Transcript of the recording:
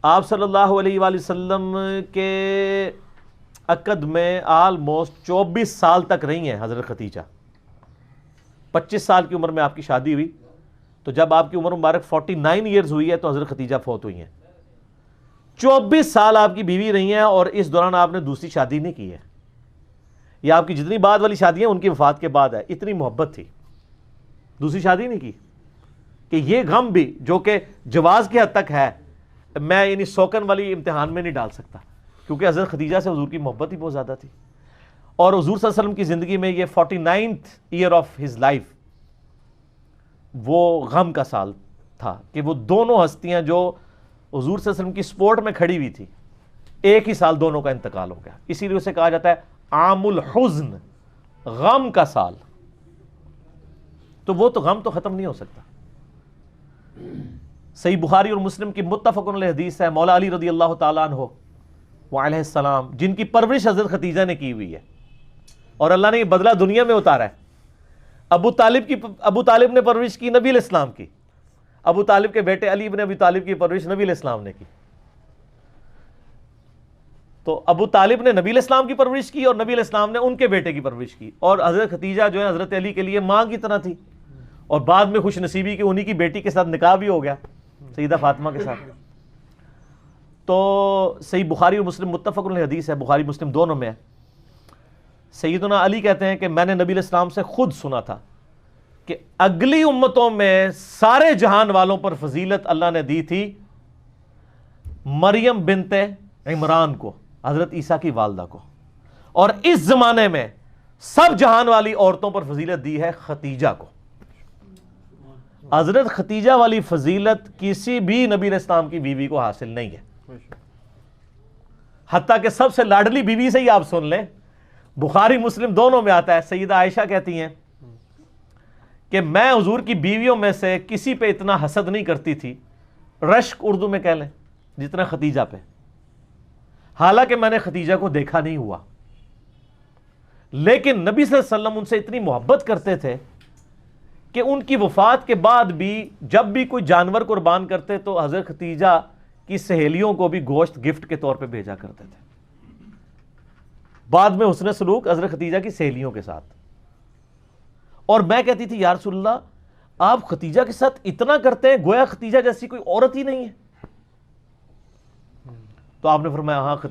آپ صلی اللہ علیہ وآلہ وسلم کے عقد میں آلموسٹ 24 سال تک رہی ہیں حضرت خدیجہ. 25 سال کی عمر میں آپ کی شادی ہوئی، تو جب آپ کی عمر مبارک 49 ایئرز ہوئی ہے تو حضرت خدیجہ فوت ہوئی ہیں. 24 سال آپ کی بیوی رہی ہیں اور اس دوران آپ نے دوسری شادی نہیں کی ہے. یہ آپ کی جتنی بعد والی شادیاں ان کی وفات کے بعد ہے. اتنی محبت تھی، دوسری شادی نہیں کی. کہ یہ غم بھی جو کہ جواز کی حد تک ہے، میں یعنی سوکن والی امتحان میں نہیں ڈال سکتا، کیونکہ حضرت خدیجہ سے حضور کی محبت ہی بہت زیادہ تھی. اور حضور صلی اللہ علیہ وسلم کی زندگی میں یہ 49th year of his life وہ غم کا سال تھا کہ وہ دونوں ہستیاں جو حضور صلی اللہ علیہ وسلم کی سپورٹ میں کھڑی ہوئی تھی، ایک ہی سال دونوں کا انتقال ہو گیا. اسی لیے اسے کہا جاتا ہے عام الحزن، غم کا سال. تو وہ تو غم تو ختم نہیں ہو سکتا. صحیح بخاری اور مسلم کی متفق علیہ حدیث ہے، مولا علی رضی اللہ تعالیٰ عنہ وعلیہ السلام، جن کی پرورش حضرت خدیجہ نے کی ہوئی ہے اور اللہ نے یہ بدلہ دنیا میں اتارا ہے. ابو طالب نے پرورش کی نبی علیہ السلام کی. ابو طالب کے بیٹے علی ابن ابی طالب کی پرورش نبی علیہ السلام نے کی. تو ابو طالب نے نبی علیہ السلام کی پرورش کی اور نبی علیہ السلام نے ان کے بیٹے کی پرورش کی. اور حضرت خدیجہ جو ہے حضرت علی کے لیے ماں کی طرح تھی، اور بعد میں خوش نصیبی کہ انہی کی بیٹی کے ساتھ نکاح بھی ہو گیا سیدہ فاطمہ کے ساتھ. تو صحیح بخاری اور مسلم متفق علیہ حدیث ہے، بخاری مسلم دونوں میں ہے. سیدنا علی کہتے ہیں کہ میں نے نبی علیہ السلام سے خود سنا تھا کہ اگلی امتوں میں سارے جہان والوں پر فضیلت اللہ نے دی تھی مریم بنت عمران کو، حضرت عیسیٰ کی والدہ کو، اور اس زمانے میں سب جہان والی عورتوں پر فضیلت دی ہے خدیجہ کو. حضرت خدیجہ والی فضیلت کسی بھی نبی علیہ السلام کی بیوی کو حاصل نہیں ہے. حتیٰ کہ سب سے لاڈلی بیوی سے ہی آپ سن لیں، بخاری مسلم دونوں میں آتا ہے، سیدہ عائشہ کہتی ہیں کہ میں حضور کی بیویوں میں سے کسی پہ اتنا حسد نہیں کرتی تھی، رشک اردو میں کہہ لیں، جتنا خدیجہ پہ. حالانکہ میں نے خدیجہ کو دیکھا نہیں ہوا، لیکن نبی صلی اللہ علیہ وسلم ان سے اتنی محبت کرتے تھے کہ ان کی وفات کے بعد بھی جب بھی کوئی جانور قربان کرتے تو حضرت خدیجہ کی سہیلیوں کو بھی گوشت گفٹ کے طور پہ بھیجا کرتے تھے. بعد میں حسن سلوک حضرت خدیجہ کی سہیلیوں کے ساتھ. اور میں کہتی تھی یا رسول اللہ آپ خدیجہ کے ساتھ اتنا کرتے ہیں گویا خدیجہ جیسی کوئی عورت ہی نہیں ہے. تو آپ نے فرمایا ہاں خدیجہ